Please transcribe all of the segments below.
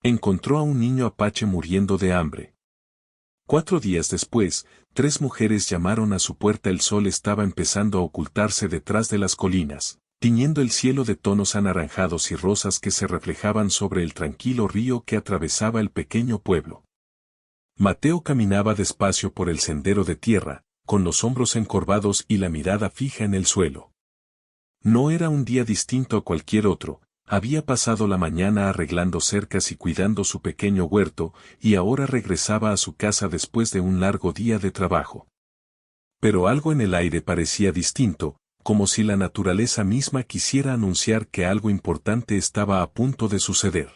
Encontró a un niño apache muriendo de hambre. 4 días después, 3 mujeres llamaron a su puerta. El sol estaba empezando a ocultarse detrás de las colinas, tiñendo el cielo de tonos anaranjados y rosas que se reflejaban sobre el tranquilo río que atravesaba el pequeño pueblo. Mateo caminaba despacio por el sendero de tierra, con los hombros encorvados y la mirada fija en el suelo. No era un día distinto a cualquier otro. Había pasado la mañana arreglando cercas y cuidando su pequeño huerto, y ahora regresaba a su casa después de un largo día de trabajo. Pero algo en el aire parecía distinto, como si la naturaleza misma quisiera anunciar que algo importante estaba a punto de suceder.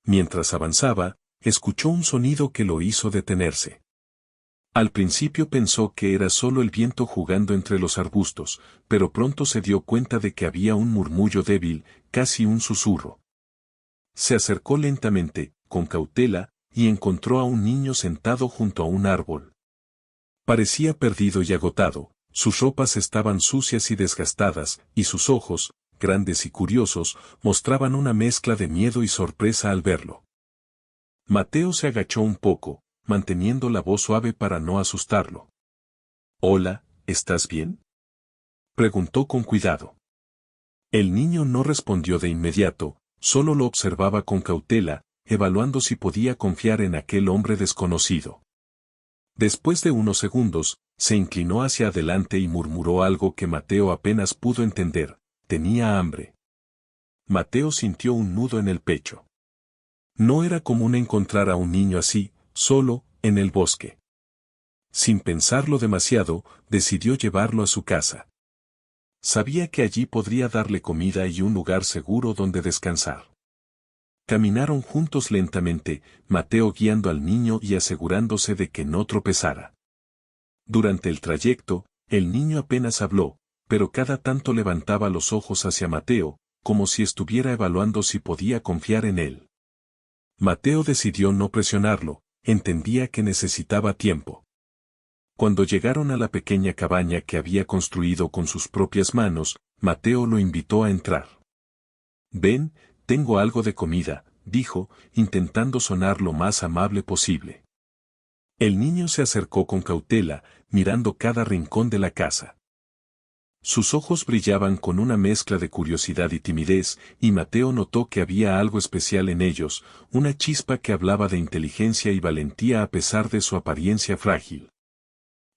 Mientras avanzaba, escuchó un sonido que lo hizo detenerse. Al principio pensó que era solo el viento jugando entre los arbustos, pero pronto se dio cuenta de que había un murmullo débil, casi un susurro. Se acercó lentamente, con cautela, y encontró a un niño sentado junto a un árbol. Parecía perdido y agotado, sus ropas estaban sucias y desgastadas, y sus ojos, grandes y curiosos, mostraban una mezcla de miedo y sorpresa al verlo. Mateo se agachó un poco, manteniendo la voz suave para no asustarlo. «Hola, ¿estás bien?», preguntó con cuidado. El niño no respondió de inmediato, solo lo observaba con cautela, evaluando si podía confiar en aquel hombre desconocido. Después de unos segundos, se inclinó hacia adelante y murmuró algo que Mateo apenas pudo entender: tenía hambre. Mateo sintió un nudo en el pecho. No era común encontrar a un niño así, solo, en el bosque. Sin pensarlo demasiado, decidió llevarlo a su casa. Sabía que allí podría darle comida y un lugar seguro donde descansar. Caminaron juntos lentamente, Mateo guiando al niño y asegurándose de que no tropezara. Durante el trayecto, el niño apenas habló, pero cada tanto levantaba los ojos hacia Mateo, como si estuviera evaluando si podía confiar en él. Mateo decidió no presionarlo, entendía que necesitaba tiempo. Cuando llegaron a la pequeña cabaña que había construido con sus propias manos, Mateo lo invitó a entrar. «Ven, tengo algo de comida», dijo, intentando sonar lo más amable posible. El niño se acercó con cautela, mirando cada rincón de la casa. Sus ojos brillaban con una mezcla de curiosidad y timidez, y Mateo notó que había algo especial en ellos, una chispa que hablaba de inteligencia y valentía a pesar de su apariencia frágil.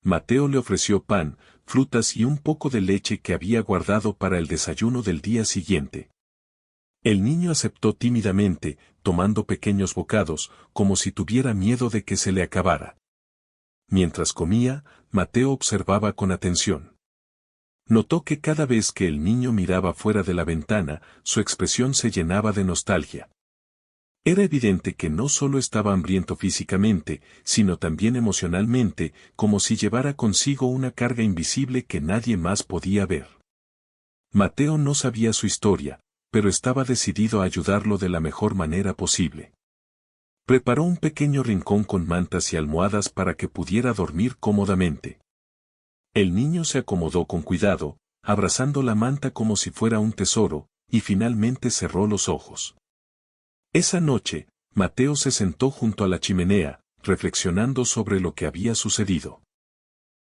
Mateo le ofreció pan, frutas y un poco de leche que había guardado para el desayuno del día siguiente. El niño aceptó tímidamente, tomando pequeños bocados, como si tuviera miedo de que se le acabara. Mientras comía, Mateo observaba con atención. Notó que cada vez que el niño miraba fuera de la ventana, su expresión se llenaba de nostalgia. Era evidente que no solo estaba hambriento físicamente, sino también emocionalmente, como si llevara consigo una carga invisible que nadie más podía ver. Mateo no sabía su historia, pero estaba decidido a ayudarlo de la mejor manera posible. Preparó un pequeño rincón con mantas y almohadas para que pudiera dormir cómodamente. El niño se acomodó con cuidado, abrazando la manta como si fuera un tesoro, y finalmente cerró los ojos. Esa noche, Mateo se sentó junto a la chimenea, reflexionando sobre lo que había sucedido.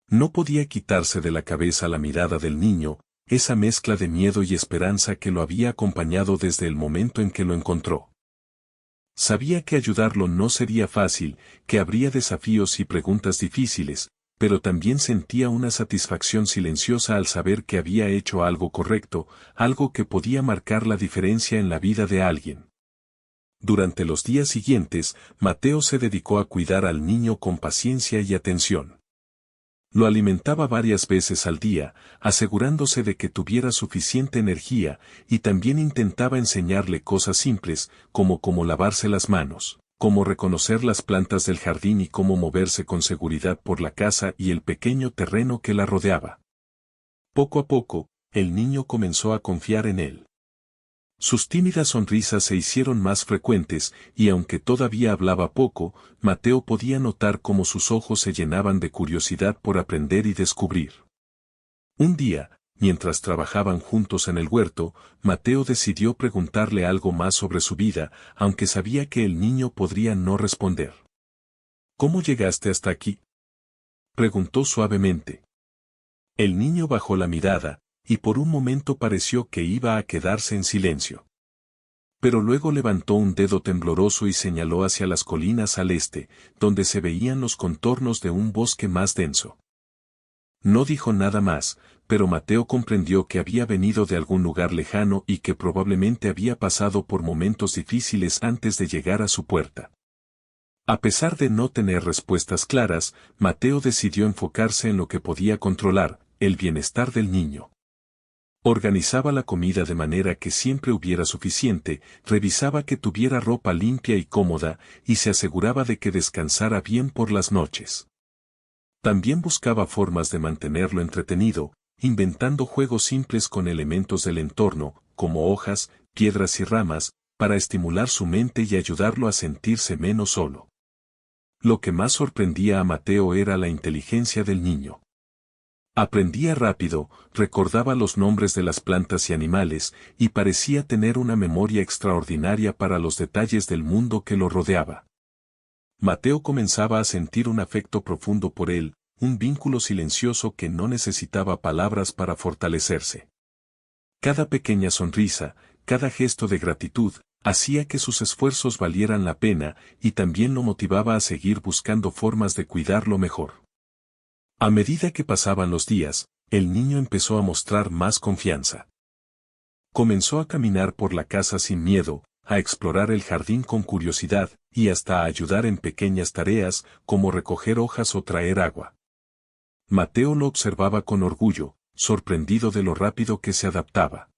No podía quitarse de la cabeza la mirada del niño, esa mezcla de miedo y esperanza que lo había acompañado desde el momento en que lo encontró. Sabía que ayudarlo no sería fácil, que habría desafíos y preguntas difíciles, pero también sentía una satisfacción silenciosa al saber que había hecho algo correcto, algo que podía marcar la diferencia en la vida de alguien. Durante los días siguientes, Mateo se dedicó a cuidar al niño con paciencia y atención. Lo alimentaba varias veces al día, asegurándose de que tuviera suficiente energía, y también intentaba enseñarle cosas simples, como cómo lavarse las manos, cómo reconocer las plantas del jardín y cómo moverse con seguridad por la casa y el pequeño terreno que la rodeaba. Poco a poco, el niño comenzó a confiar en él. Sus tímidas sonrisas se hicieron más frecuentes, y aunque todavía hablaba poco, Mateo podía notar cómo sus ojos se llenaban de curiosidad por aprender y descubrir. Un día, mientras trabajaban juntos en el huerto, Mateo decidió preguntarle algo más sobre su vida, aunque sabía que el niño podría no responder. ¿Cómo llegaste hasta aquí?, preguntó suavemente. El niño bajó la mirada, y por un momento pareció que iba a quedarse en silencio. Pero luego levantó un dedo tembloroso y señaló hacia las colinas al este, donde se veían los contornos de un bosque más denso. No dijo nada más, pero Mateo comprendió que había venido de algún lugar lejano y que probablemente había pasado por momentos difíciles antes de llegar a su puerta. A pesar de no tener respuestas claras, Mateo decidió enfocarse en lo que podía controlar, el bienestar del niño. Organizaba la comida de manera que siempre hubiera suficiente, revisaba que tuviera ropa limpia y cómoda, y se aseguraba de que descansara bien por las noches. También buscaba formas de mantenerlo entretenido, inventando juegos simples con elementos del entorno, como hojas, piedras y ramas, para estimular su mente y ayudarlo a sentirse menos solo. Lo que más sorprendía a Mateo era la inteligencia del niño. Aprendía rápido, recordaba los nombres de las plantas y animales, y parecía tener una memoria extraordinaria para los detalles del mundo que lo rodeaba. Mateo comenzaba a sentir un afecto profundo por él, un vínculo silencioso que no necesitaba palabras para fortalecerse. Cada pequeña sonrisa, cada gesto de gratitud, hacía que sus esfuerzos valieran la pena, y también lo motivaba a seguir buscando formas de cuidarlo mejor. A medida que pasaban los días, el niño empezó a mostrar más confianza. Comenzó a caminar por la casa sin miedo, a explorar el jardín con curiosidad, y hasta a ayudar en pequeñas tareas, como recoger hojas o traer agua. Mateo lo observaba con orgullo, sorprendido de lo rápido que se adaptaba.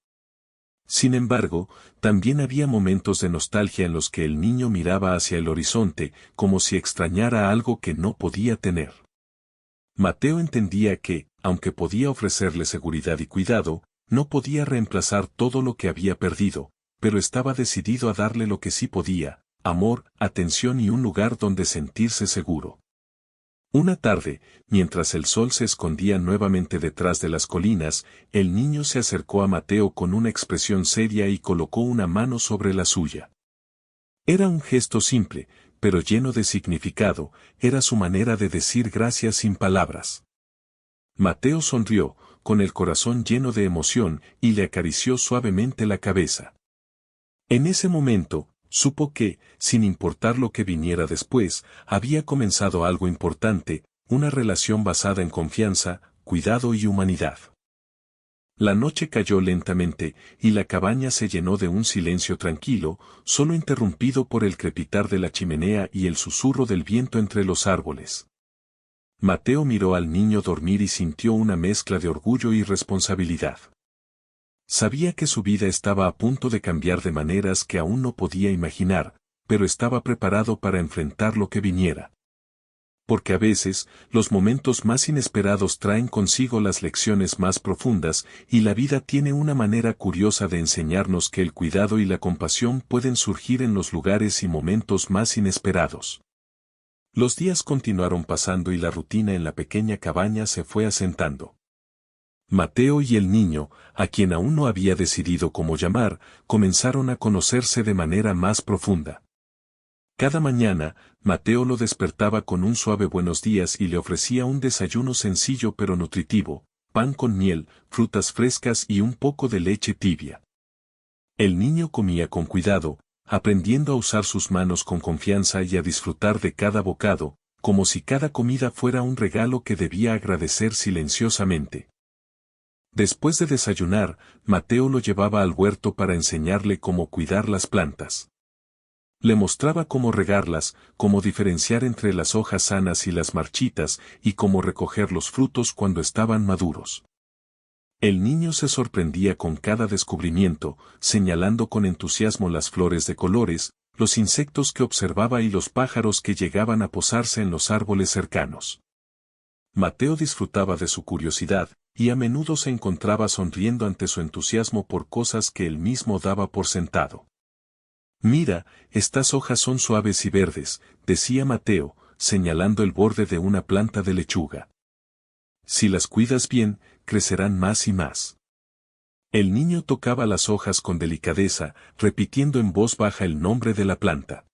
Sin embargo, también había momentos de nostalgia en los que el niño miraba hacia el horizonte, como si extrañara algo que no podía tener. Mateo entendía que, aunque podía ofrecerle seguridad y cuidado, no podía reemplazar todo lo que había perdido, pero estaba decidido a darle lo que sí podía: amor, atención y un lugar donde sentirse seguro. Una tarde, mientras el sol se escondía nuevamente detrás de las colinas, el niño se acercó a Mateo con una expresión seria y colocó una mano sobre la suya. Era un gesto simple, pero lleno de significado, era su manera de decir gracias sin palabras. Mateo sonrió, con el corazón lleno de emoción, y le acarició suavemente la cabeza. En ese momento, supo que, sin importar lo que viniera después, había comenzado algo importante, una relación basada en confianza, cuidado y humanidad. La noche cayó lentamente, y la cabaña se llenó de un silencio tranquilo, solo interrumpido por el crepitar de la chimenea y el susurro del viento entre los árboles. Mateo miró al niño dormir y sintió una mezcla de orgullo y responsabilidad. Sabía que su vida estaba a punto de cambiar de maneras que aún no podía imaginar, pero estaba preparado para enfrentar lo que viniera. Porque a veces, los momentos más inesperados traen consigo las lecciones más profundas, y la vida tiene una manera curiosa de enseñarnos que el cuidado y la compasión pueden surgir en los lugares y momentos más inesperados. Los días continuaron pasando y la rutina en la pequeña cabaña se fue asentando. Mateo y el niño, a quien aún no había decidido cómo llamar, comenzaron a conocerse de manera más profunda. Cada mañana, Mateo lo despertaba con un suave buenos días y le ofrecía un desayuno sencillo pero nutritivo: pan con miel, frutas frescas y un poco de leche tibia. El niño comía con cuidado, aprendiendo a usar sus manos con confianza y a disfrutar de cada bocado, como si cada comida fuera un regalo que debía agradecer silenciosamente. Después de desayunar, Mateo lo llevaba al huerto para enseñarle cómo cuidar las plantas. Le mostraba cómo regarlas, cómo diferenciar entre las hojas sanas y las marchitas, y cómo recoger los frutos cuando estaban maduros. El niño se sorprendía con cada descubrimiento, señalando con entusiasmo las flores de colores, los insectos que observaba y los pájaros que llegaban a posarse en los árboles cercanos. Mateo disfrutaba de su curiosidad, y a menudo se encontraba sonriendo ante su entusiasmo por cosas que él mismo daba por sentado. «Mira, estas hojas son suaves y verdes», decía Mateo, señalando el borde de una planta de lechuga. Si las cuidas bien, crecerán más y más. El niño tocaba las hojas con delicadeza, repitiendo en voz baja el nombre de la planta.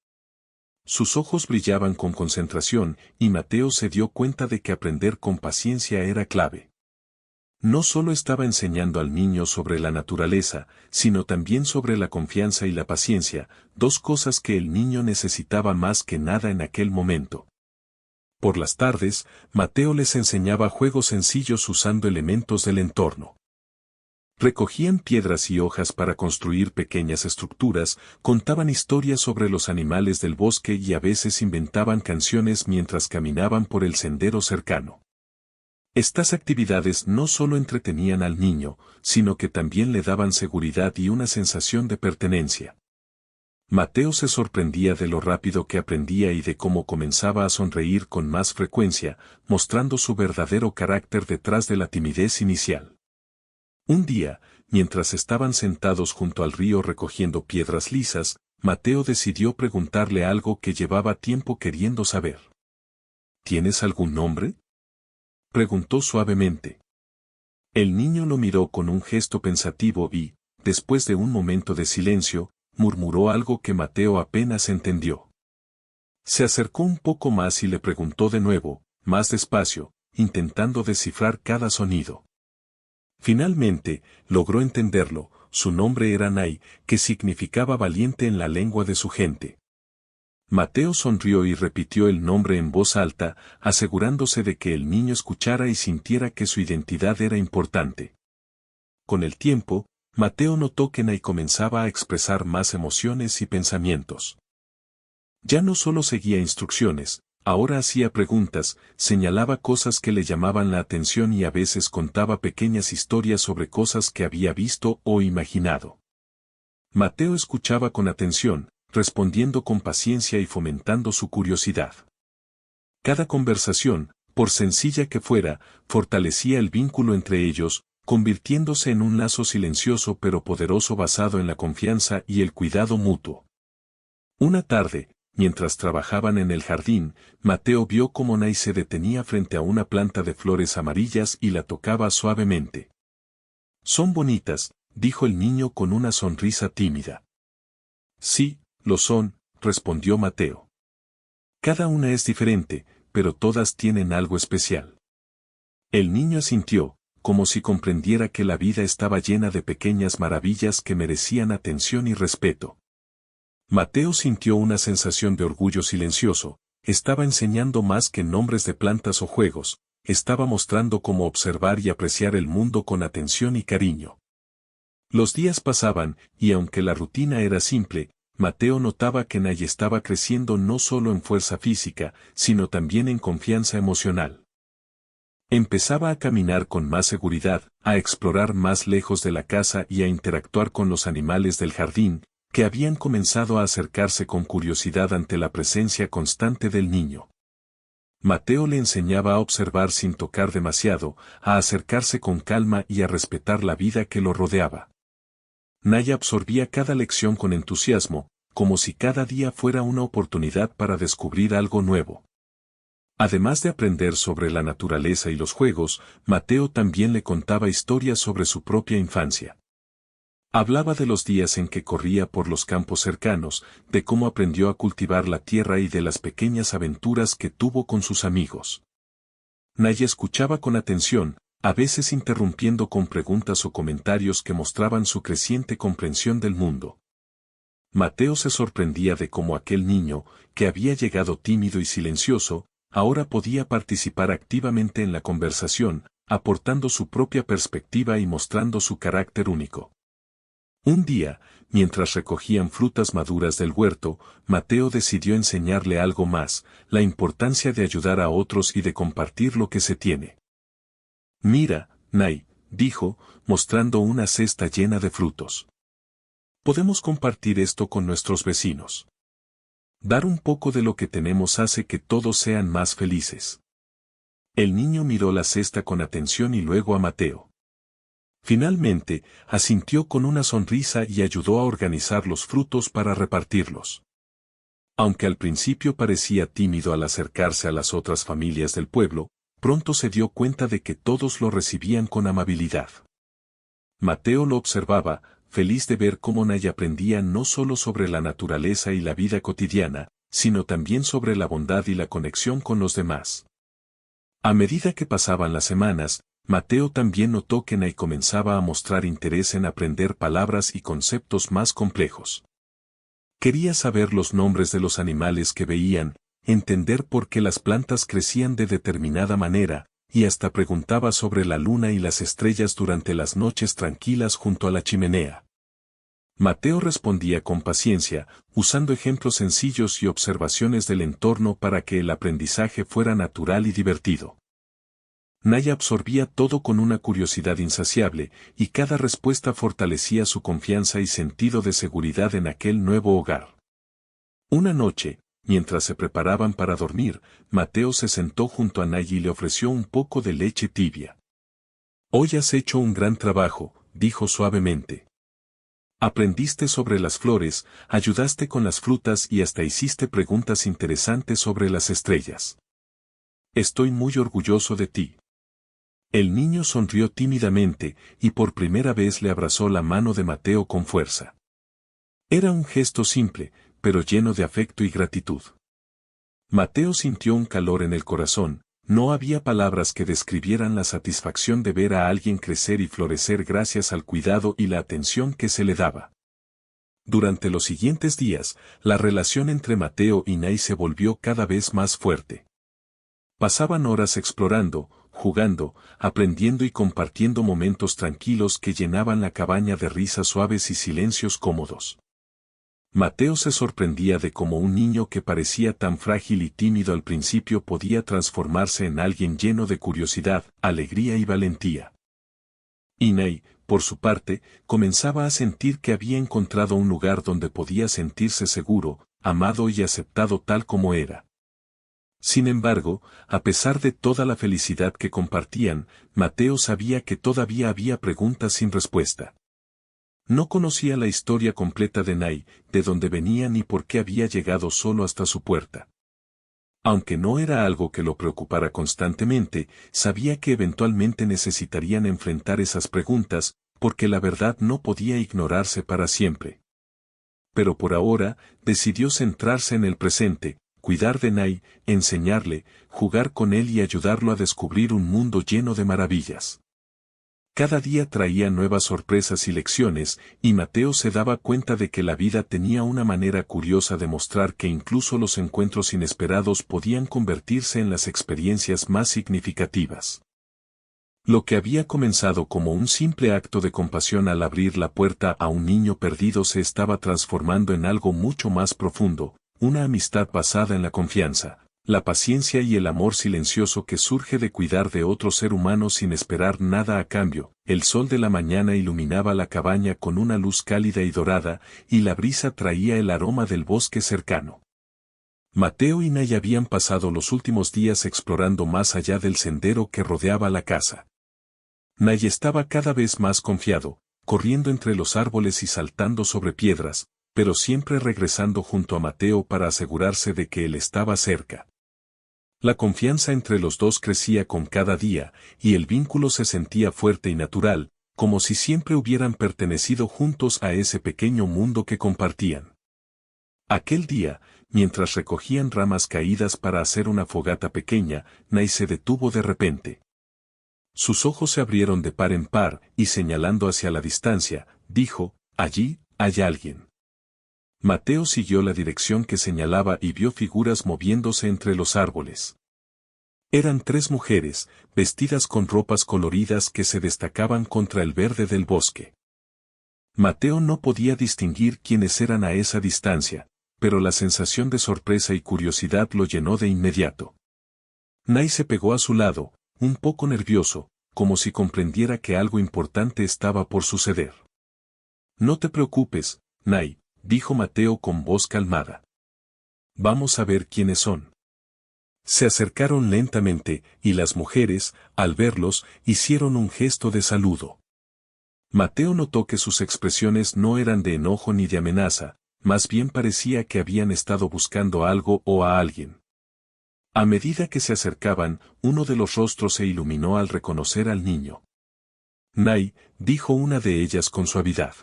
Sus ojos brillaban con concentración, y Mateo se dio cuenta de que aprender con paciencia era clave. No solo estaba enseñando al niño sobre la naturaleza, sino también sobre la confianza y la paciencia, dos cosas que el niño necesitaba más que nada en aquel momento. Por las tardes, Mateo les enseñaba juegos sencillos usando elementos del entorno. Recogían piedras y hojas para construir pequeñas estructuras, contaban historias sobre los animales del bosque y a veces inventaban canciones mientras caminaban por el sendero cercano. Estas actividades no solo entretenían al niño, sino que también le daban seguridad y una sensación de pertenencia. Mateo se sorprendía de lo rápido que aprendía y de cómo comenzaba a sonreír con más frecuencia, mostrando su verdadero carácter detrás de la timidez inicial. Un día, mientras estaban sentados junto al río recogiendo piedras lisas, Mateo decidió preguntarle algo que llevaba tiempo queriendo saber. ¿Tienes algún nombre?, preguntó suavemente. El niño lo miró con un gesto pensativo y, después de un momento de silencio, murmuró algo que Mateo apenas entendió. Se acercó un poco más y le preguntó de nuevo, más despacio, intentando descifrar cada sonido. Finalmente, logró entenderlo, su nombre era Nay, que significaba valiente en la lengua de su gente. Mateo sonrió y repitió el nombre en voz alta, asegurándose de que el niño escuchara y sintiera que su identidad era importante. Con el tiempo, Mateo notó que Nay comenzaba a expresar más emociones y pensamientos. Ya no solo seguía instrucciones, ahora hacía preguntas, señalaba cosas que le llamaban la atención y a veces contaba pequeñas historias sobre cosas que había visto o imaginado. Mateo escuchaba con atención, respondiendo con paciencia y fomentando su curiosidad. Cada conversación, por sencilla que fuera, fortalecía el vínculo entre ellos, convirtiéndose en un lazo silencioso pero poderoso basado en la confianza y el cuidado mutuo. Una tarde, mientras trabajaban en el jardín, Mateo vio cómo Nay se detenía frente a una planta de flores amarillas y la tocaba suavemente. «Son bonitas», dijo el niño con una sonrisa tímida. «Sí, lo son», respondió Mateo. «Cada una es diferente, pero todas tienen algo especial». El niño asintió, como si comprendiera que la vida estaba llena de pequeñas maravillas que merecían atención y respeto. Mateo sintió una sensación de orgullo silencioso, estaba enseñando más que nombres de plantas o juegos, estaba mostrando cómo observar y apreciar el mundo con atención y cariño. Los días pasaban, y aunque la rutina era simple, Mateo notaba que Nay estaba creciendo no solo en fuerza física, sino también en confianza emocional. Empezaba a caminar con más seguridad, a explorar más lejos de la casa y a interactuar con los animales del jardín, que habían comenzado a acercarse con curiosidad ante la presencia constante del niño. Mateo le enseñaba a observar sin tocar demasiado, a acercarse con calma y a respetar la vida que lo rodeaba. Nay absorbía cada lección con entusiasmo, como si cada día fuera una oportunidad para descubrir algo nuevo. Además de aprender sobre la naturaleza y los juegos, Mateo también le contaba historias sobre su propia infancia. Hablaba de los días en que corría por los campos cercanos, de cómo aprendió a cultivar la tierra y de las pequeñas aventuras que tuvo con sus amigos. Nay escuchaba con atención, a veces interrumpiendo con preguntas o comentarios que mostraban su creciente comprensión del mundo. Mateo se sorprendía de cómo aquel niño, que había llegado tímido y silencioso, ahora podía participar activamente en la conversación, aportando su propia perspectiva y mostrando su carácter único. Un día, mientras recogían frutas maduras del huerto, Mateo decidió enseñarle algo más, la importancia de ayudar a otros y de compartir lo que se tiene. «Mira, Nay», dijo, mostrando una cesta llena de frutos. «Podemos compartir esto con nuestros vecinos. Dar un poco de lo que tenemos hace que todos sean más felices». El niño miró la cesta con atención y luego a Mateo. Finalmente, asintió con una sonrisa y ayudó a organizar los frutos para repartirlos. Aunque al principio parecía tímido al acercarse a las otras familias del pueblo, pronto se dio cuenta de que todos lo recibían con amabilidad. Mateo lo observaba, feliz de ver cómo Nay aprendía no solo sobre la naturaleza y la vida cotidiana, sino también sobre la bondad y la conexión con los demás. A medida que pasaban las semanas, Mateo también notó que Nay comenzaba a mostrar interés en aprender palabras y conceptos más complejos. Quería saber los nombres de los animales que veían, entender por qué las plantas crecían de determinada manera, y hasta preguntaba sobre la luna y las estrellas durante las noches tranquilas junto a la chimenea. Mateo respondía con paciencia, usando ejemplos sencillos y observaciones del entorno para que el aprendizaje fuera natural y divertido. Nay absorbía todo con una curiosidad insaciable, y cada respuesta fortalecía su confianza y sentido de seguridad en aquel nuevo hogar. Una noche, mientras se preparaban para dormir, Mateo se sentó junto a Nay y le ofreció un poco de leche tibia. «Hoy has hecho un gran trabajo», dijo suavemente. «Aprendiste sobre las flores, ayudaste con las frutas y hasta hiciste preguntas interesantes sobre las estrellas. Estoy muy orgulloso de ti». El niño sonrió tímidamente, y por primera vez le abrazó la mano de Mateo con fuerza. Era un gesto simple, pero lleno de afecto y gratitud. Mateo sintió un calor en el corazón, no había palabras que describieran la satisfacción de ver a alguien crecer y florecer gracias al cuidado y la atención que se le daba. Durante los siguientes días, la relación entre Mateo y Nay se volvió cada vez más fuerte. Pasaban horas explorando, jugando, aprendiendo y compartiendo momentos tranquilos que llenaban la cabaña de risas suaves y silencios cómodos. Mateo se sorprendía de cómo un niño que parecía tan frágil y tímido al principio podía transformarse en alguien lleno de curiosidad, alegría y valentía. Y Nay, por su parte, comenzaba a sentir que había encontrado un lugar donde podía sentirse seguro, amado y aceptado tal como era. Sin embargo, a pesar de toda la felicidad que compartían, Mateo sabía que todavía había preguntas sin respuesta. No conocía la historia completa de Nay, de dónde venía ni por qué había llegado solo hasta su puerta. Aunque no era algo que lo preocupara constantemente, sabía que eventualmente necesitarían enfrentar esas preguntas, porque la verdad no podía ignorarse para siempre. Pero por ahora, decidió centrarse en el presente, cuidar de Nay, enseñarle, jugar con él y ayudarlo a descubrir un mundo lleno de maravillas. Cada día traía nuevas sorpresas y lecciones, y Mateo se daba cuenta de que la vida tenía una manera curiosa de mostrar que incluso los encuentros inesperados podían convertirse en las experiencias más significativas. Lo que había comenzado como un simple acto de compasión al abrir la puerta a un niño perdido se estaba transformando en algo mucho más profundo, una amistad basada en la confianza, la paciencia y el amor silencioso que surge de cuidar de otro ser humano sin esperar nada a cambio. El sol de la mañana iluminaba la cabaña con una luz cálida y dorada, y la brisa traía el aroma del bosque cercano. Mateo y Nay habían pasado los últimos días explorando más allá del sendero que rodeaba la casa. Nay estaba cada vez más confiado, corriendo entre los árboles y saltando sobre piedras, pero siempre regresando junto a Mateo para asegurarse de que él estaba cerca. La confianza entre los dos crecía con cada día, y el vínculo se sentía fuerte y natural, como si siempre hubieran pertenecido juntos a ese pequeño mundo que compartían. Aquel día, mientras recogían ramas caídas para hacer una fogata pequeña, Nay se detuvo de repente. Sus ojos se abrieron de par en par, y señalando hacia la distancia, dijo, «Allí, hay alguien». Mateo siguió la dirección que señalaba y vio figuras moviéndose entre los árboles. Eran 3 mujeres, vestidas con ropas coloridas que se destacaban contra el verde del bosque. Mateo no podía distinguir quiénes eran a esa distancia, pero la sensación de sorpresa y curiosidad lo llenó de inmediato. Nay se pegó a su lado, un poco nervioso, como si comprendiera que algo importante estaba por suceder. «No te preocupes, Nay», dijo Mateo con voz calmada. «Vamos a ver quiénes son». Se acercaron lentamente, y las mujeres, al verlos, hicieron un gesto de saludo. Mateo notó que sus expresiones no eran de enojo ni de amenaza, más bien parecía que habían estado buscando algo o a alguien. A medida que se acercaban, uno de los rostros se iluminó al reconocer al niño. Nay, dijo una de ellas con suavidad.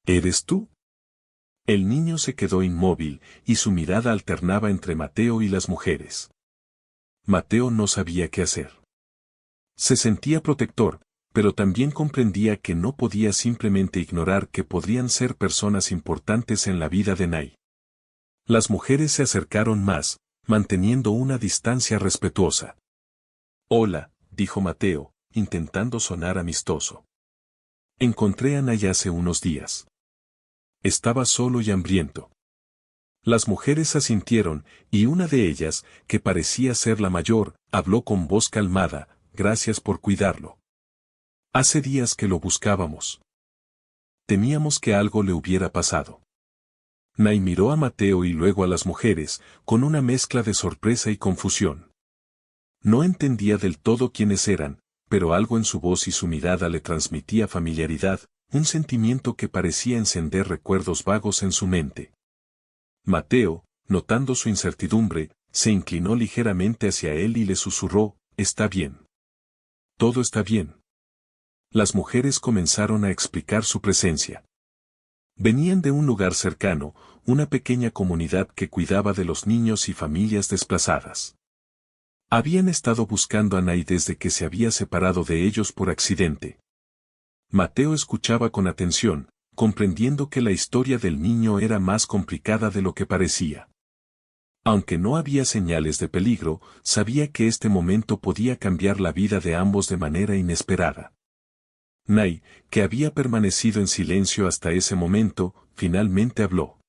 ¿Eres tú? El niño se quedó inmóvil, y su mirada alternaba entre Mateo y las mujeres. Mateo no sabía qué hacer. Se sentía protector, pero también comprendía que no podía simplemente ignorar que podrían ser personas importantes en la vida de Nay. Las mujeres se acercaron más, manteniendo una distancia respetuosa. Hola, dijo Mateo, intentando sonar amistoso. Encontré a Nay hace unos días. Estaba solo y hambriento. Las mujeres asintieron, y una de ellas, que parecía ser la mayor, habló con voz calmada, gracias por cuidarlo. Hace días que lo buscábamos. Temíamos que algo le hubiera pasado. Nay miró a Mateo y luego a las mujeres, con una mezcla de sorpresa y confusión. No entendía del todo quiénes eran, pero algo en su voz y su mirada le transmitía familiaridad, un sentimiento que parecía encender recuerdos vagos en su mente. Mateo, notando su incertidumbre, se inclinó ligeramente hacia él y le susurró, «Está bien. Todo está bien». Las mujeres comenzaron a explicar su presencia. Venían de un lugar cercano, una pequeña comunidad que cuidaba de los niños y familias desplazadas. Habían estado buscando a Nay desde que se había separado de ellos por accidente. Mateo escuchaba con atención, comprendiendo que la historia del niño era más complicada de lo que parecía. Aunque no había señales de peligro, sabía que este momento podía cambiar la vida de ambos de manera inesperada. Nay, que había permanecido en silencio hasta ese momento, finalmente habló.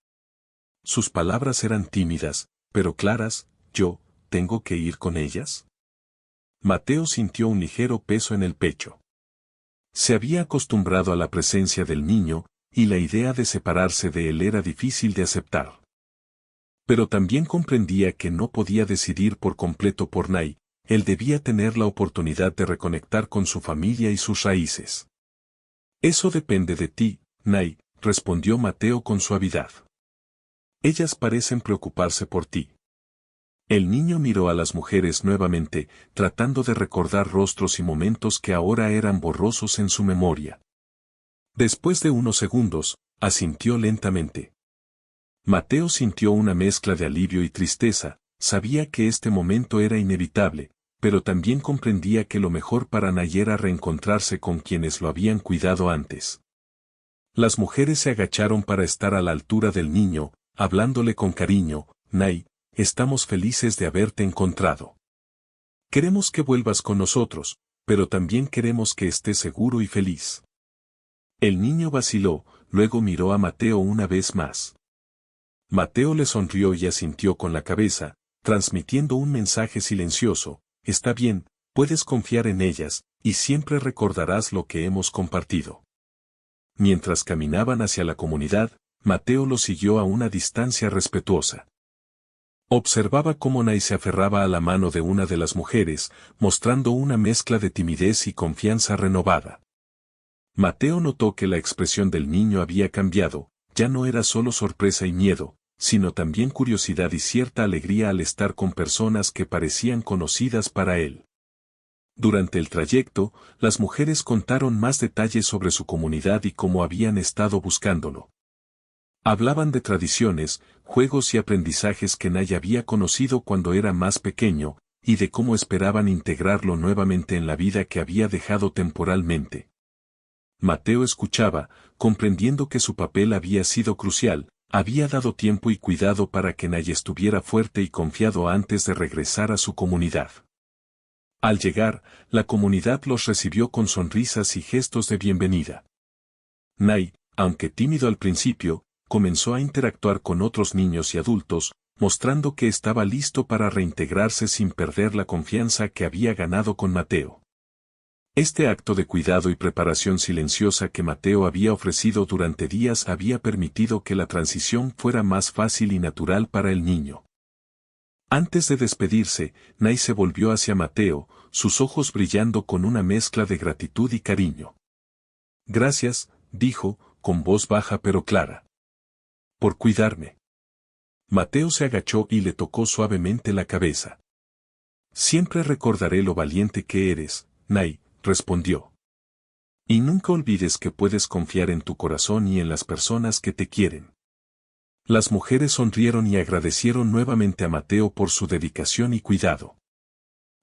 Sus palabras eran tímidas, pero claras. «¿Yo tengo que ir con ellas?» Mateo sintió un ligero peso en el pecho. Se había acostumbrado a la presencia del niño, y la idea de separarse de él era difícil de aceptar. Pero también comprendía que no podía decidir por completo por Nay, él debía tener la oportunidad de reconectar con su familia y sus raíces. «Eso depende de ti, Nay», respondió Mateo con suavidad. «Ellas parecen preocuparse por ti». El niño miró a las mujeres nuevamente, tratando de recordar rostros y momentos que ahora eran borrosos en su memoria. Después de unos segundos, asintió lentamente. Mateo sintió una mezcla de alivio y tristeza, sabía que este momento era inevitable, pero también comprendía que lo mejor para Nay era reencontrarse con quienes lo habían cuidado antes. Las mujeres se agacharon para estar a la altura del niño, hablándole con cariño. «Nay, estamos felices de haberte encontrado. Queremos que vuelvas con nosotros, pero también queremos que estés seguro y feliz». El niño vaciló, luego miró a Mateo una vez más. Mateo le sonrió y asintió con la cabeza, transmitiendo un mensaje silencioso: «Está bien, puedes confiar en ellas, y siempre recordarás lo que hemos compartido». Mientras caminaban hacia la comunidad, Mateo lo siguió a una distancia respetuosa. Observaba cómo Nay se aferraba a la mano de una de las mujeres, mostrando una mezcla de timidez y confianza renovada. Mateo notó que la expresión del niño había cambiado, ya no era solo sorpresa y miedo, sino también curiosidad y cierta alegría al estar con personas que parecían conocidas para él. Durante el trayecto, las mujeres contaron más detalles sobre su comunidad y cómo habían estado buscándolo. Hablaban de tradiciones, juegos y aprendizajes que Nay había conocido cuando era más pequeño, y de cómo esperaban integrarlo nuevamente en la vida que había dejado temporalmente. Mateo escuchaba, comprendiendo que su papel había sido crucial, había dado tiempo y cuidado para que Nay estuviera fuerte y confiado antes de regresar a su comunidad. Al llegar, la comunidad los recibió con sonrisas y gestos de bienvenida. Nay, aunque tímido al principio, comenzó a interactuar con otros niños y adultos, mostrando que estaba listo para reintegrarse sin perder la confianza que había ganado con Mateo. Este acto de cuidado y preparación silenciosa que Mateo había ofrecido durante días había permitido que la transición fuera más fácil y natural para el niño. Antes de despedirse, Nay se volvió hacia Mateo, sus ojos brillando con una mezcla de gratitud y cariño. «Gracias», dijo, con voz baja pero clara. «Por cuidarme. Mateo se agachó y le tocó suavemente la cabeza. Siempre recordaré lo valiente que eres, Nay, respondió. Y nunca olvides que puedes confiar en tu corazón y en las personas que te quieren. Las mujeres sonrieron y agradecieron nuevamente a Mateo por su dedicación y cuidado.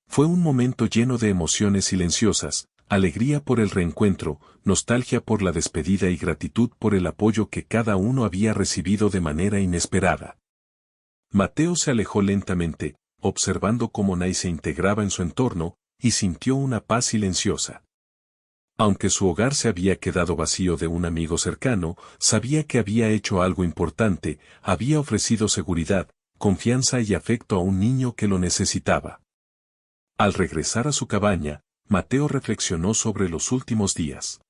Fue un momento lleno de emociones silenciosas, alegría por el reencuentro, nostalgia por la despedida y gratitud por el apoyo que cada uno había recibido de manera inesperada. Mateo se alejó lentamente, observando cómo Nay se integraba en su entorno, y sintió una paz silenciosa. Aunque su hogar se había quedado vacío de un amigo cercano, sabía que había hecho algo importante, había ofrecido seguridad, confianza y afecto a un niño que lo necesitaba. Al regresar a su cabaña, Mateo reflexionó sobre los últimos días.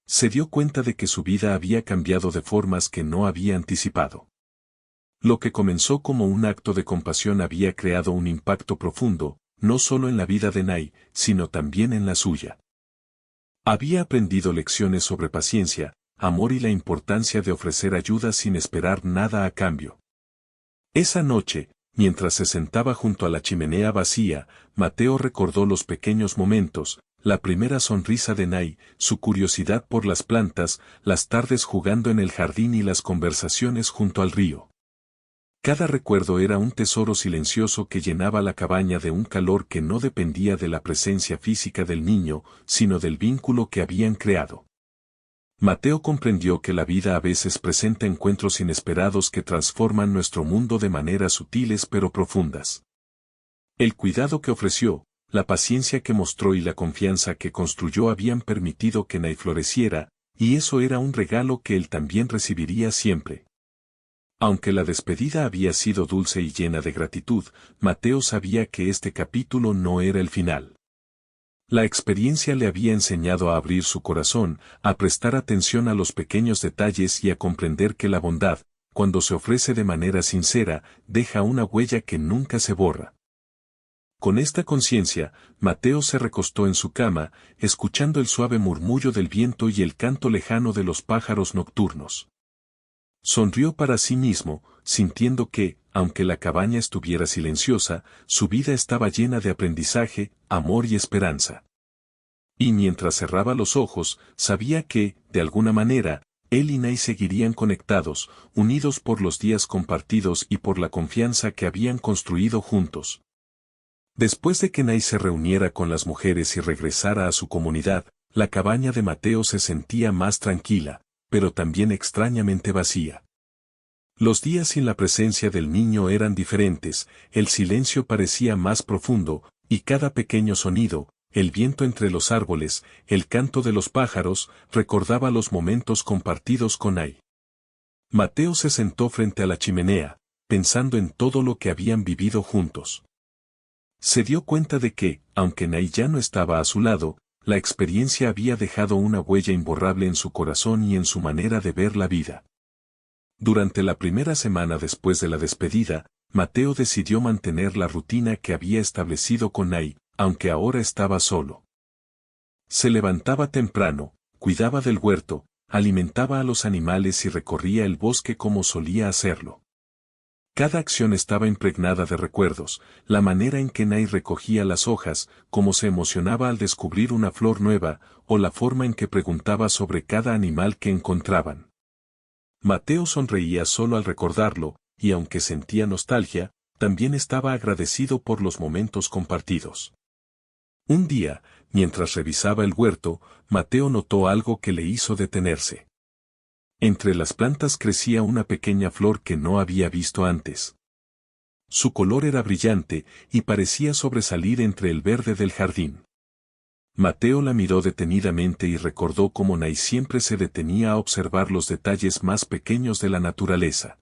Se dio cuenta de que su vida había cambiado de formas que no había anticipado. Lo que comenzó como un acto de compasión había creado un impacto profundo, no solo en la vida de Nay, sino también en la suya. Había aprendido lecciones sobre paciencia, amor y la importancia de ofrecer ayuda sin esperar nada a cambio. Esa noche, mientras se sentaba junto a la chimenea vacía, Mateo recordó los pequeños momentos, la primera sonrisa de Nay, su curiosidad por las plantas, las tardes jugando en el jardín y las conversaciones junto al río. Cada recuerdo era un tesoro silencioso que llenaba la cabaña de un calor que no dependía de la presencia física del niño, sino del vínculo que habían creado. Mateo comprendió que la vida a veces presenta encuentros inesperados que transforman nuestro mundo de maneras sutiles pero profundas. El cuidado que ofreció, la paciencia que mostró y la confianza que construyó habían permitido que Nay floreciera, y eso era un regalo que él también recibiría siempre. Aunque la despedida había sido dulce y llena de gratitud, Mateo sabía que este capítulo no era el final. La experiencia le había enseñado a abrir su corazón, a prestar atención a los pequeños detalles y a comprender que la bondad, cuando se ofrece de manera sincera, deja una huella que nunca se borra. Con esta conciencia, Mateo se recostó en su cama, escuchando el suave murmullo del viento y el canto lejano de los pájaros nocturnos. Sonrió para sí mismo, sintiendo que, aunque la cabaña estuviera silenciosa, su vida estaba llena de aprendizaje, amor y esperanza. Y mientras cerraba los ojos, sabía que, de alguna manera, él y Nay seguirían conectados, unidos por los días compartidos y por la confianza que habían construido juntos. Después de que Nay se reuniera con las mujeres y regresara a su comunidad, la cabaña de Mateo se sentía más tranquila, pero también extrañamente vacía. Los días sin la presencia del niño eran diferentes, el silencio parecía más profundo, y cada pequeño sonido, el viento entre los árboles, el canto de los pájaros, recordaba los momentos compartidos con Nay. Mateo se sentó frente a la chimenea, pensando en todo lo que habían vivido juntos. Se dio cuenta de que, aunque Nay ya no estaba a su lado, la experiencia había dejado una huella imborrable en su corazón y en su manera de ver la vida. Durante la primera semana después de la despedida, Mateo decidió mantener la rutina que había establecido con Nay, aunque ahora estaba solo. Se levantaba temprano, cuidaba del huerto, alimentaba a los animales y recorría el bosque como solía hacerlo. Cada acción estaba impregnada de recuerdos, la manera en que Nay recogía las hojas, cómo se emocionaba al descubrir una flor nueva, o la forma en que preguntaba sobre cada animal que encontraban. Mateo sonreía solo al recordarlo, y aunque sentía nostalgia, también estaba agradecido por los momentos compartidos. Un día, mientras revisaba el huerto, Mateo notó algo que le hizo detenerse. Entre las plantas crecía una pequeña flor que no había visto antes. Su color era brillante y parecía sobresalir entre el verde del jardín. Mateo la miró detenidamente y recordó cómo Nay siempre se detenía a observar los detalles más pequeños de la naturaleza.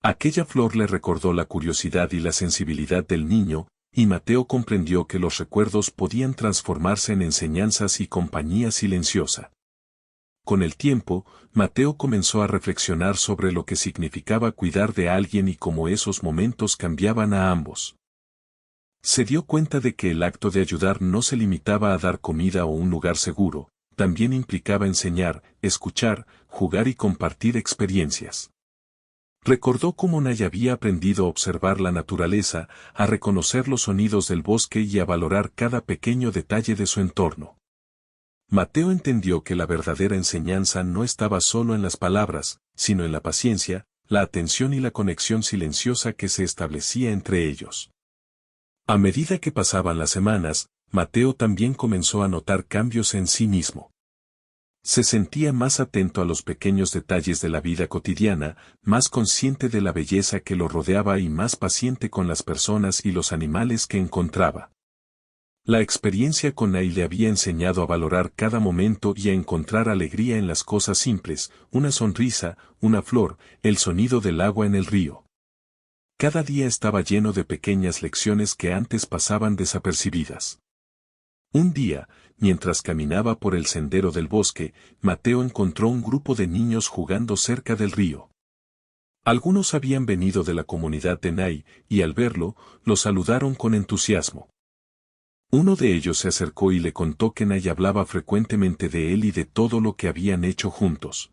Aquella flor le recordó la curiosidad y la sensibilidad del niño, y Mateo comprendió que los recuerdos podían transformarse en enseñanzas y compañía silenciosa. Con el tiempo, Mateo comenzó a reflexionar sobre lo que significaba cuidar de alguien y cómo esos momentos cambiaban a ambos. Se dio cuenta de que el acto de ayudar no se limitaba a dar comida o un lugar seguro, también implicaba enseñar, escuchar, jugar y compartir experiencias. Recordó cómo Nay había aprendido a observar la naturaleza, a reconocer los sonidos del bosque y a valorar cada pequeño detalle de su entorno. Mateo entendió que la verdadera enseñanza no estaba solo en las palabras, sino en la paciencia, la atención y la conexión silenciosa que se establecía entre ellos. A medida que pasaban las semanas, Mateo también comenzó a notar cambios en sí mismo. Se sentía más atento a los pequeños detalles de la vida cotidiana, más consciente de la belleza que lo rodeaba y más paciente con las personas y los animales que encontraba. La experiencia con Nay le había enseñado a valorar cada momento y a encontrar alegría en las cosas simples, una sonrisa, una flor, el sonido del agua en el río. Cada día estaba lleno de pequeñas lecciones que antes pasaban desapercibidas. Un día, mientras caminaba por el sendero del bosque, Mateo encontró un grupo de niños jugando cerca del río. Algunos habían venido de la comunidad de Nay, y al verlo, lo saludaron con entusiasmo. Uno de ellos se acercó y le contó que Nay hablaba frecuentemente de él y de todo lo que habían hecho juntos.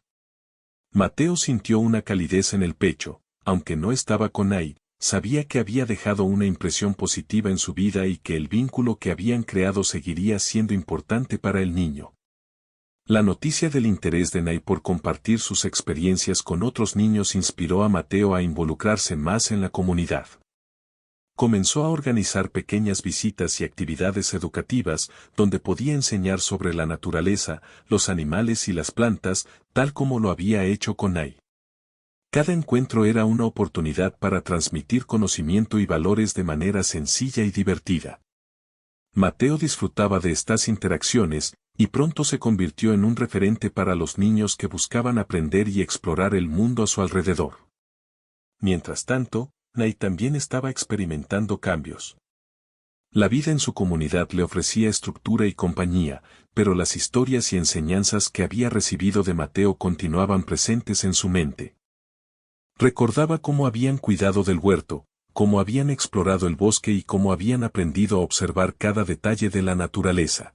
Mateo sintió una calidez en el pecho, aunque no estaba con Nay. Sabía que había dejado una impresión positiva en su vida y que el vínculo que habían creado seguiría siendo importante para el niño. La noticia del interés de Nay por compartir sus experiencias con otros niños inspiró a Mateo a involucrarse más en la comunidad. Comenzó a organizar pequeñas visitas y actividades educativas donde podía enseñar sobre la naturaleza, los animales y las plantas, tal como lo había hecho con Nay. Cada encuentro era una oportunidad para transmitir conocimiento y valores de manera sencilla y divertida. Mateo disfrutaba de estas interacciones, y pronto se convirtió en un referente para los niños que buscaban aprender y explorar el mundo a su alrededor. Mientras tanto, Nay también estaba experimentando cambios. La vida en su comunidad le ofrecía estructura y compañía, pero las historias y enseñanzas que había recibido de Mateo continuaban presentes en su mente. Recordaba cómo habían cuidado del huerto, cómo habían explorado el bosque y cómo habían aprendido a observar cada detalle de la naturaleza.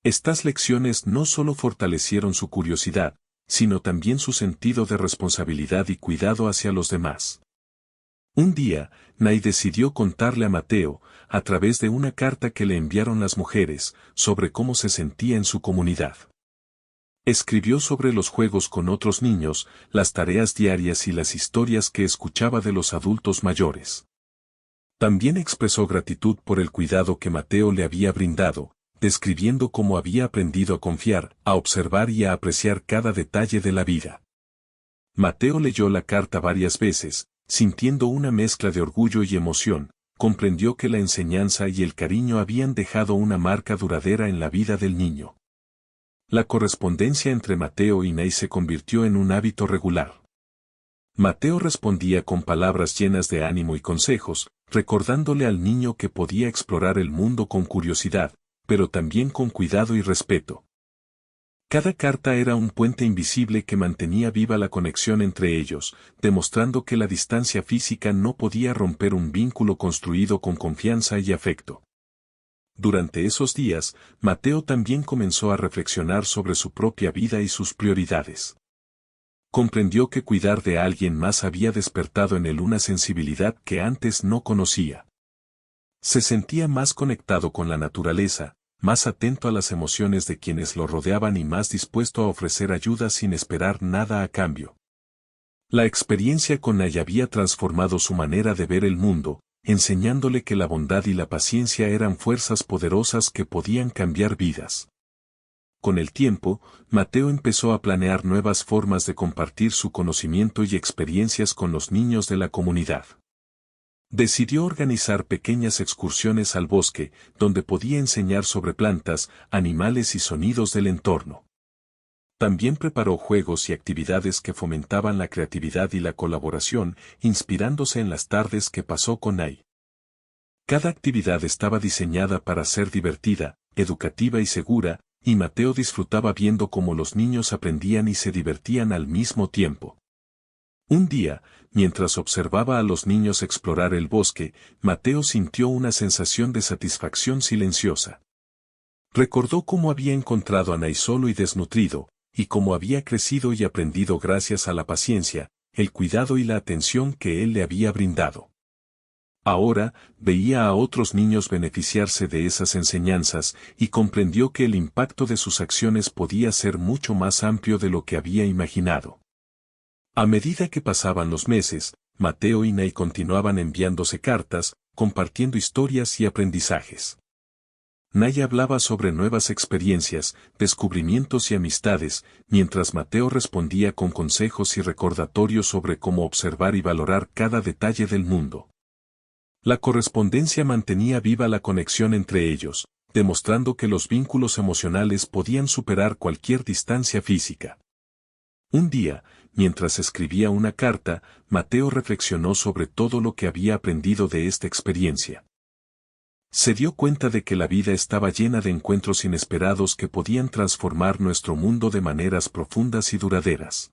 Estas lecciones no solo fortalecieron su curiosidad, sino también su sentido de responsabilidad y cuidado hacia los demás. Un día, Nay decidió contarle a Mateo, a través de una carta que le enviaron las mujeres, sobre cómo se sentía en su comunidad. Escribió sobre los juegos con otros niños, las tareas diarias y las historias que escuchaba de los adultos mayores. También expresó gratitud por el cuidado que Mateo le había brindado, describiendo cómo había aprendido a confiar, a observar y a apreciar cada detalle de la vida. Mateo leyó la carta varias veces, sintiendo una mezcla de orgullo y emoción, comprendió que la enseñanza y el cariño habían dejado una marca duradera en la vida del niño. La correspondencia entre Mateo y Nay se convirtió en un hábito regular. Mateo respondía con palabras llenas de ánimo y consejos, recordándole al niño que podía explorar el mundo con curiosidad, pero también con cuidado y respeto. Cada carta era un puente invisible que mantenía viva la conexión entre ellos, demostrando que la distancia física no podía romper un vínculo construido con confianza y afecto. Durante esos días, Mateo también comenzó a reflexionar sobre su propia vida y sus prioridades. Comprendió que cuidar de alguien más había despertado en él una sensibilidad que antes no conocía. Se sentía más conectado con la naturaleza, más atento a las emociones de quienes lo rodeaban y más dispuesto a ofrecer ayuda sin esperar nada a cambio. La experiencia con Nay había transformado su manera de ver el mundo, enseñándole que la bondad y la paciencia eran fuerzas poderosas que podían cambiar vidas. Con el tiempo, Mateo empezó a planear nuevas formas de compartir su conocimiento y experiencias con los niños de la comunidad. Decidió organizar pequeñas excursiones al bosque, donde podía enseñar sobre plantas, animales y sonidos del entorno. También preparó juegos y actividades que fomentaban la creatividad y la colaboración, inspirándose en las tardes que pasó con Nay. Cada actividad estaba diseñada para ser divertida, educativa y segura, y Mateo disfrutaba viendo cómo los niños aprendían y se divertían al mismo tiempo. Un día, mientras observaba a los niños explorar el bosque, Mateo sintió una sensación de satisfacción silenciosa. Recordó cómo había encontrado a Nay solo y desnutrido, y cómo había crecido y aprendido gracias a la paciencia, el cuidado y la atención que él le había brindado. Ahora, veía a otros niños beneficiarse de esas enseñanzas y comprendió que el impacto de sus acciones podía ser mucho más amplio de lo que había imaginado. A medida que pasaban los meses, Mateo y Nay continuaban enviándose cartas, compartiendo historias y aprendizajes. Nay hablaba sobre nuevas experiencias, descubrimientos y amistades, mientras Mateo respondía con consejos y recordatorios sobre cómo observar y valorar cada detalle del mundo. La correspondencia mantenía viva la conexión entre ellos, demostrando que los vínculos emocionales podían superar cualquier distancia física. Un día, mientras escribía una carta, Mateo reflexionó sobre todo lo que había aprendido de esta experiencia. Se dio cuenta de que la vida estaba llena de encuentros inesperados que podían transformar nuestro mundo de maneras profundas y duraderas.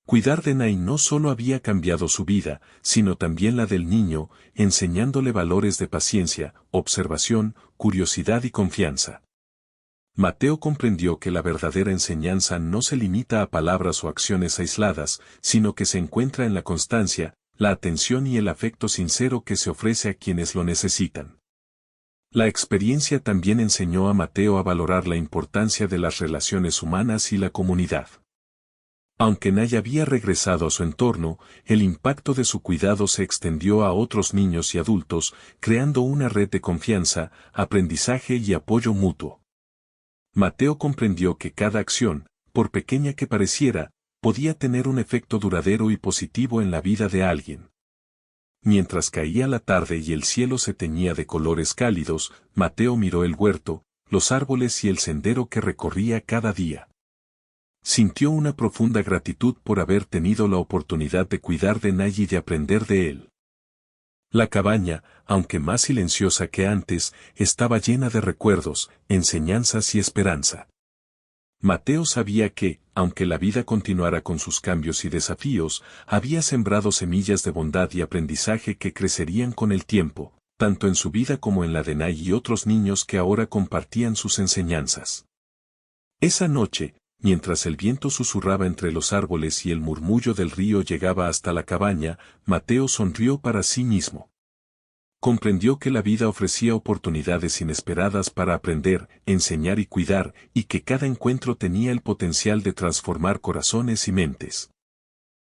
Cuidar de Nay no solo había cambiado su vida, sino también la del niño, enseñándole valores de paciencia, observación, curiosidad y confianza. Mateo comprendió que la verdadera enseñanza no se limita a palabras o acciones aisladas, sino que se encuentra en la constancia, la atención y el afecto sincero que se ofrece a quienes lo necesitan. La experiencia también enseñó a Mateo a valorar la importancia de las relaciones humanas y la comunidad. Aunque Nay había regresado a su entorno, el impacto de su cuidado se extendió a otros niños y adultos, creando una red de confianza, aprendizaje y apoyo mutuo. Mateo comprendió que cada acción, por pequeña que pareciera, podía tener un efecto duradero y positivo en la vida de alguien. Mientras caía la tarde y el cielo se teñía de colores cálidos, Mateo miró el huerto, los árboles y el sendero que recorría cada día. Sintió una profunda gratitud por haber tenido la oportunidad de cuidar de Nay y de aprender de él. La cabaña, aunque más silenciosa que antes, estaba llena de recuerdos, enseñanzas y esperanza. Mateo sabía que, aunque la vida continuara con sus cambios y desafíos, había sembrado semillas de bondad y aprendizaje que crecerían con el tiempo, tanto en su vida como en la de Nay y otros niños que ahora compartían sus enseñanzas. Esa noche, mientras el viento susurraba entre los árboles y el murmullo del río llegaba hasta la cabaña, Mateo sonrió para sí mismo. Comprendió que la vida ofrecía oportunidades inesperadas para aprender, enseñar y cuidar, y que cada encuentro tenía el potencial de transformar corazones y mentes.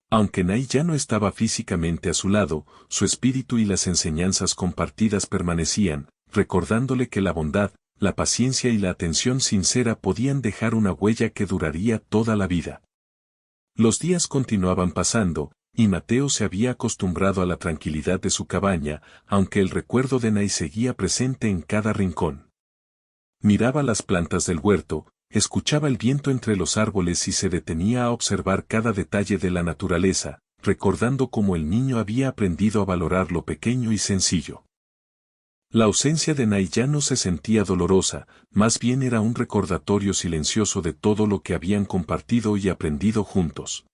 Aunque Nay ya no estaba físicamente a su lado, su espíritu y las enseñanzas compartidas permanecían, recordándole que la bondad, la paciencia y la atención sincera podían dejar una huella que duraría toda la vida. Los días continuaban pasando, y Mateo se había acostumbrado a la tranquilidad de su cabaña, aunque el recuerdo de Nay seguía presente en cada rincón. Miraba las plantas del huerto, escuchaba el viento entre los árboles y se detenía a observar cada detalle de la naturaleza, recordando cómo el niño había aprendido a valorar lo pequeño y sencillo. La ausencia de Nay ya no se sentía dolorosa, más bien era un recordatorio silencioso de todo lo que habían compartido y aprendido juntos.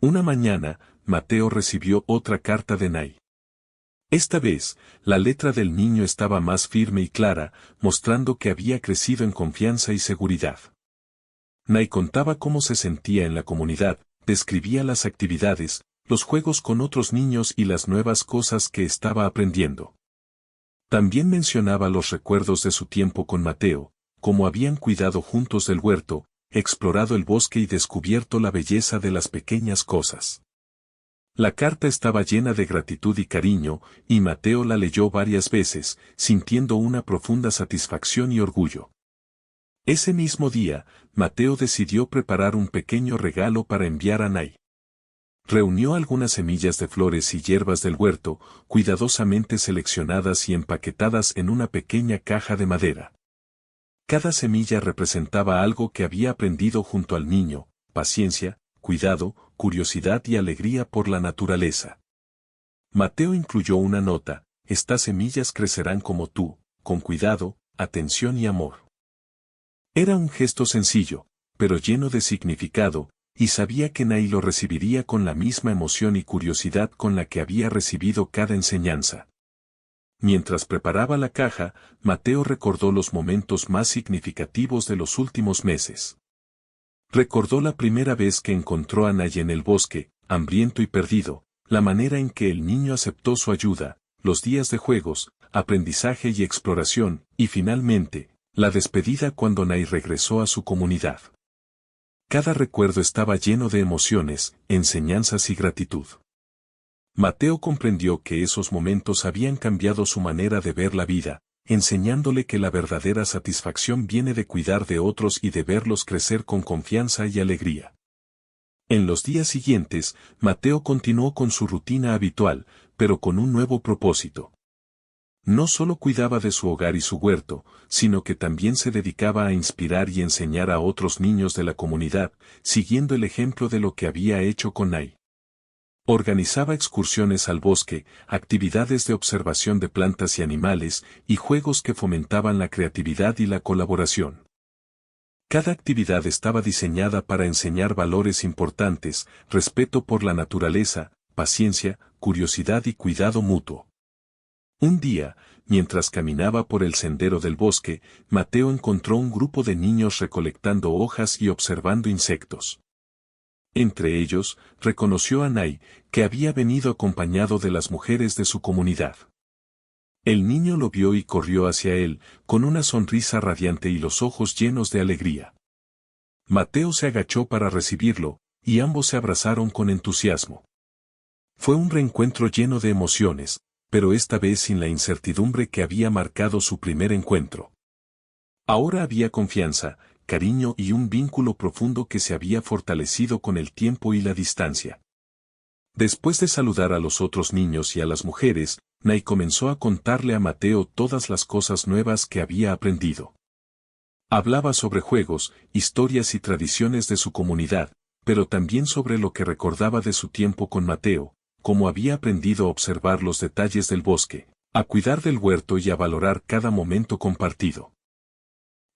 Una mañana, Mateo recibió otra carta de Nay. Esta vez, la letra del niño estaba más firme y clara, mostrando que había crecido en confianza y seguridad. Nay contaba cómo se sentía en la comunidad, describía las actividades, los juegos con otros niños y las nuevas cosas que estaba aprendiendo. También mencionaba los recuerdos de su tiempo con Mateo, cómo habían cuidado juntos del huerto, explorado el bosque y descubierto la belleza de las pequeñas cosas. La carta estaba llena de gratitud y cariño, y Mateo la leyó varias veces, sintiendo una profunda satisfacción y orgullo. Ese mismo día, Mateo decidió preparar un pequeño regalo para enviar a Nay. Reunió algunas semillas de flores y hierbas del huerto, cuidadosamente seleccionadas y empaquetadas en una pequeña caja de madera. Cada semilla representaba algo que había aprendido junto al niño: paciencia, cuidado, curiosidad y alegría por la naturaleza. Mateo incluyó una nota: estas semillas crecerán como tú, con cuidado, atención y amor. Era un gesto sencillo, pero lleno de significado, y sabía que Nay lo recibiría con la misma emoción y curiosidad con la que había recibido cada enseñanza. Mientras preparaba la caja, Mateo recordó los momentos más significativos de los últimos meses. Recordó la primera vez que encontró a Nay en el bosque, hambriento y perdido, la manera en que el niño aceptó su ayuda, los días de juegos, aprendizaje y exploración, y finalmente, la despedida cuando Nay regresó a su comunidad. Cada recuerdo estaba lleno de emociones, enseñanzas y gratitud. Mateo comprendió que esos momentos habían cambiado su manera de ver la vida, enseñándole que la verdadera satisfacción viene de cuidar de otros y de verlos crecer con confianza y alegría. En los días siguientes, Mateo continuó con su rutina habitual, pero con un nuevo propósito. No solo cuidaba de su hogar y su huerto, sino que también se dedicaba a inspirar y enseñar a otros niños de la comunidad, siguiendo el ejemplo de lo que había hecho con Nay. Organizaba excursiones al bosque, actividades de observación de plantas y animales, y juegos que fomentaban la creatividad y la colaboración. Cada actividad estaba diseñada para enseñar valores importantes, respeto por la naturaleza, paciencia, curiosidad y cuidado mutuo. Un día, mientras caminaba por el sendero del bosque, Mateo encontró un grupo de niños recolectando hojas y observando insectos. Entre ellos, reconoció a Nay, que había venido acompañado de las mujeres de su comunidad. El niño lo vio y corrió hacia él, con una sonrisa radiante y los ojos llenos de alegría. Mateo se agachó para recibirlo, y ambos se abrazaron con entusiasmo. Fue un reencuentro lleno de emociones, pero esta vez sin la incertidumbre que había marcado su primer encuentro. Ahora había confianza, cariño y un vínculo profundo que se había fortalecido con el tiempo y la distancia. Después de saludar a los otros niños y a las mujeres, Nay comenzó a contarle a Mateo todas las cosas nuevas que había aprendido. Hablaba sobre juegos, historias y tradiciones de su comunidad, pero también sobre lo que recordaba de su tiempo con Mateo, cómo había aprendido a observar los detalles del bosque, a cuidar del huerto y a valorar cada momento compartido.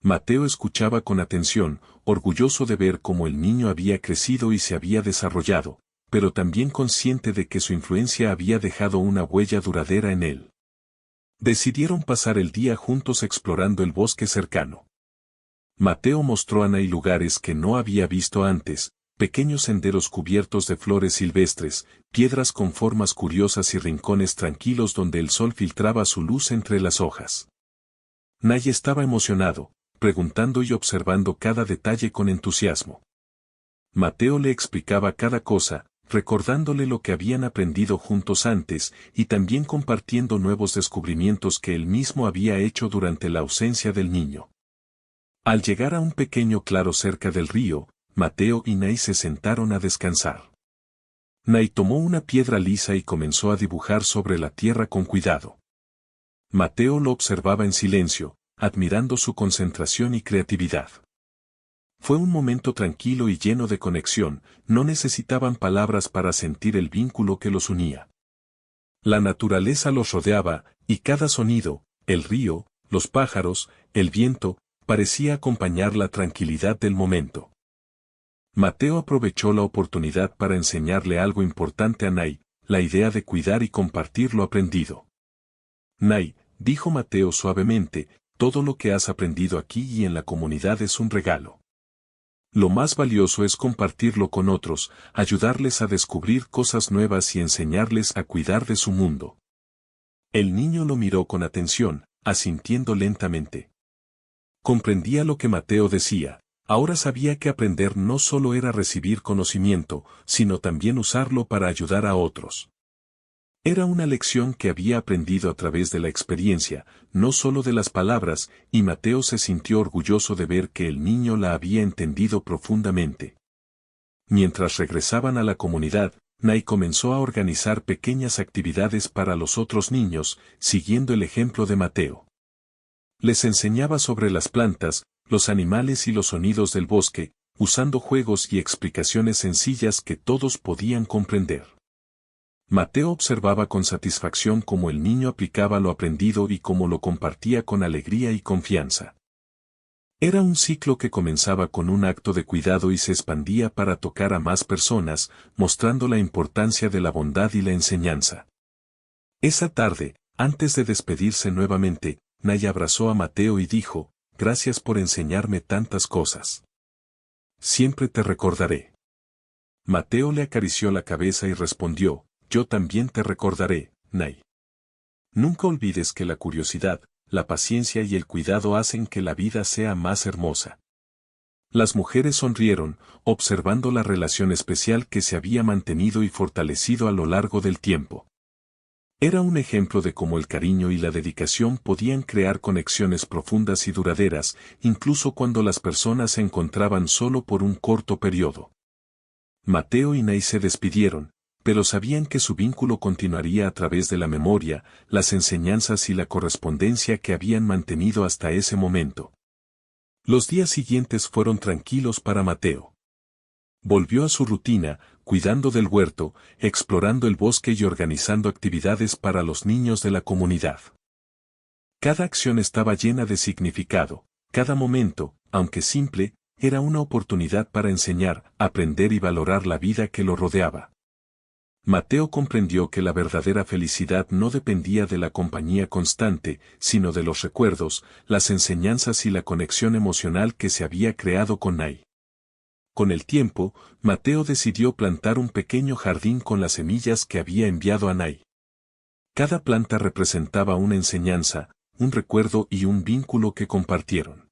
Mateo escuchaba con atención, orgulloso de ver cómo el niño había crecido y se había desarrollado, pero también consciente de que su influencia había dejado una huella duradera en él. Decidieron pasar el día juntos explorando el bosque cercano. Mateo mostró a Nay lugares que no había visto antes, pequeños senderos cubiertos de flores silvestres, piedras con formas curiosas y rincones tranquilos donde el sol filtraba su luz entre las hojas. Nay estaba emocionado, preguntando y observando cada detalle con entusiasmo. Mateo le explicaba cada cosa, recordándole lo que habían aprendido juntos antes y también compartiendo nuevos descubrimientos que él mismo había hecho durante la ausencia del niño. Al llegar a un pequeño claro cerca del río, Mateo y Nay se sentaron a descansar. Nay tomó una piedra lisa y comenzó a dibujar sobre la tierra con cuidado. Mateo lo observaba en silencio, admirando su concentración y creatividad. Fue un momento tranquilo y lleno de conexión, no necesitaban palabras para sentir el vínculo que los unía. La naturaleza los rodeaba, y cada sonido, el río, los pájaros, el viento, parecía acompañar la tranquilidad del momento. Mateo aprovechó la oportunidad para enseñarle algo importante a Nay, la idea de cuidar y compartir lo aprendido. Nay, dijo Mateo suavemente, todo lo que has aprendido aquí y en la comunidad es un regalo. Lo más valioso es compartirlo con otros, ayudarles a descubrir cosas nuevas y enseñarles a cuidar de su mundo. El niño lo miró con atención, asintiendo lentamente. Comprendía lo que Mateo decía, ahora sabía que aprender no solo era recibir conocimiento, sino también usarlo para ayudar a otros. Era una lección que había aprendido a través de la experiencia, no solo de las palabras, y Mateo se sintió orgulloso de ver que el niño la había entendido profundamente. Mientras regresaban a la comunidad, Nay comenzó a organizar pequeñas actividades para los otros niños, siguiendo el ejemplo de Mateo. Les enseñaba sobre las plantas, los animales y los sonidos del bosque, usando juegos y explicaciones sencillas que todos podían comprender. Mateo observaba con satisfacción cómo el niño aplicaba lo aprendido y cómo lo compartía con alegría y confianza. Era un ciclo que comenzaba con un acto de cuidado y se expandía para tocar a más personas, mostrando la importancia de la bondad y la enseñanza. Esa tarde, antes de despedirse nuevamente, Nay abrazó a Mateo y dijo, «Gracias por enseñarme tantas cosas. Siempre te recordaré». Mateo le acarició la cabeza y respondió, yo también te recordaré, Nay. Nunca olvides que la curiosidad, la paciencia y el cuidado hacen que la vida sea más hermosa. Las mujeres sonrieron, observando la relación especial que se había mantenido y fortalecido a lo largo del tiempo. Era un ejemplo de cómo el cariño y la dedicación podían crear conexiones profundas y duraderas, incluso cuando las personas se encontraban solo por un corto periodo. Mateo y Nay se despidieron, pero sabían que su vínculo continuaría a través de la memoria, las enseñanzas y la correspondencia que habían mantenido hasta ese momento. Los días siguientes fueron tranquilos para Mateo. Volvió a su rutina, cuidando del huerto, explorando el bosque y organizando actividades para los niños de la comunidad. Cada acción estaba llena de significado, cada momento, aunque simple, era una oportunidad para enseñar, aprender y valorar la vida que lo rodeaba. Mateo comprendió que la verdadera felicidad no dependía de la compañía constante, sino de los recuerdos, las enseñanzas y la conexión emocional que se había creado con Nay. Con el tiempo, Mateo decidió plantar un pequeño jardín con las semillas que había enviado a Nay. Cada planta representaba una enseñanza, un recuerdo y un vínculo que compartieron.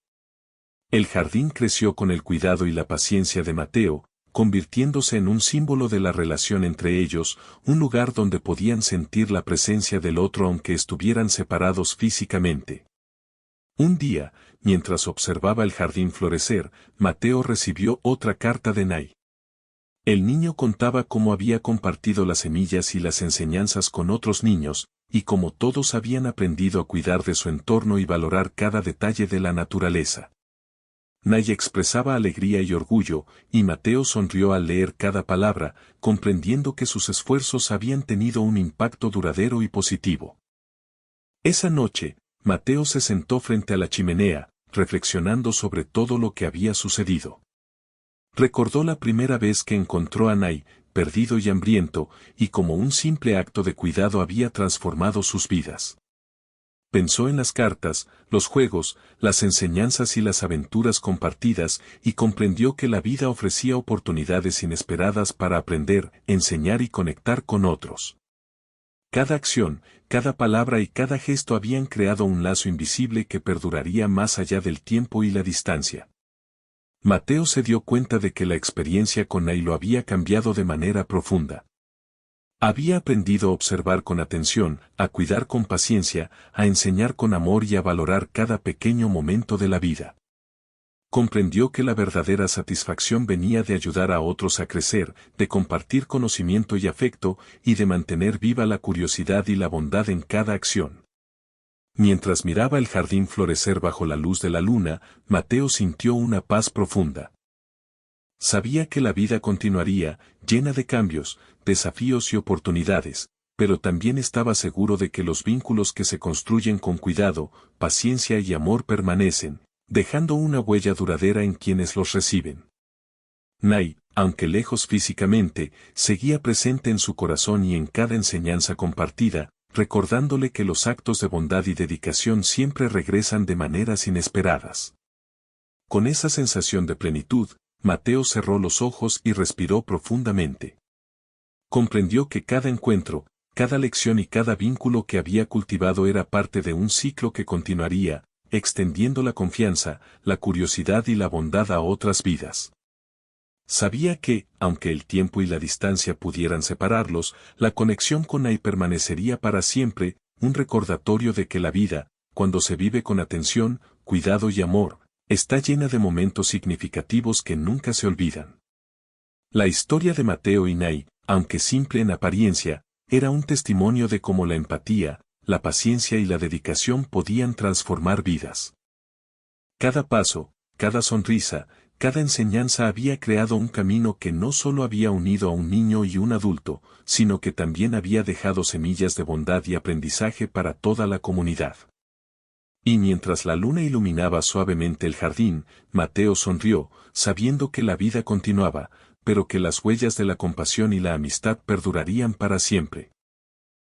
El jardín creció con el cuidado y la paciencia de Mateo, convirtiéndose en un símbolo de la relación entre ellos, un lugar donde podían sentir la presencia del otro aunque estuvieran separados físicamente. Un día, mientras observaba el jardín florecer, Mateo recibió otra carta de Nay. El niño contaba cómo había compartido las semillas y las enseñanzas con otros niños, y cómo todos habían aprendido a cuidar de su entorno y valorar cada detalle de la naturaleza. Nay expresaba alegría y orgullo, y Mateo sonrió al leer cada palabra, comprendiendo que sus esfuerzos habían tenido un impacto duradero y positivo. Esa noche, Mateo se sentó frente a la chimenea, reflexionando sobre todo lo que había sucedido. Recordó la primera vez que encontró a Nay, perdido y hambriento, y como un simple acto de cuidado había transformado sus vidas. Pensó en las cartas, los juegos, las enseñanzas y las aventuras compartidas, y comprendió que la vida ofrecía oportunidades inesperadas para aprender, enseñar y conectar con otros. Cada acción, cada palabra y cada gesto habían creado un lazo invisible que perduraría más allá del tiempo y la distancia. Mateo se dio cuenta de que la experiencia con Nay lo había cambiado de manera profunda. Había aprendido a observar con atención, a cuidar con paciencia, a enseñar con amor y a valorar cada pequeño momento de la vida. Comprendió que la verdadera satisfacción venía de ayudar a otros a crecer, de compartir conocimiento y afecto, y de mantener viva la curiosidad y la bondad en cada acción. Mientras miraba el jardín florecer bajo la luz de la luna, Mateo sintió una paz profunda. Sabía que la vida continuaría, llena de cambios, desafíos y oportunidades, pero también estaba seguro de que los vínculos que se construyen con cuidado, paciencia y amor permanecen, dejando una huella duradera en quienes los reciben. Nay, aunque lejos físicamente, seguía presente en su corazón y en cada enseñanza compartida, recordándole que los actos de bondad y dedicación siempre regresan de maneras inesperadas. Con esa sensación de plenitud, Mateo cerró los ojos y respiró profundamente. Comprendió que cada encuentro, cada lección y cada vínculo que había cultivado era parte de un ciclo que continuaría, extendiendo la confianza, la curiosidad y la bondad a otras vidas. Sabía que, aunque el tiempo y la distancia pudieran separarlos, la conexión con Nay permanecería para siempre, un recordatorio de que la vida, cuando se vive con atención, cuidado y amor, está llena de momentos significativos que nunca se olvidan. La historia de Mateo y Nay, aunque simple en apariencia, era un testimonio de cómo la empatía, la paciencia y la dedicación podían transformar vidas. Cada paso, cada sonrisa, cada enseñanza había creado un camino que no solo había unido a un niño y un adulto, sino que también había dejado semillas de bondad y aprendizaje para toda la comunidad. Y mientras la luna iluminaba suavemente el jardín, Mateo sonrió, sabiendo que la vida continuaba, pero que las huellas de la compasión y la amistad perdurarían para siempre.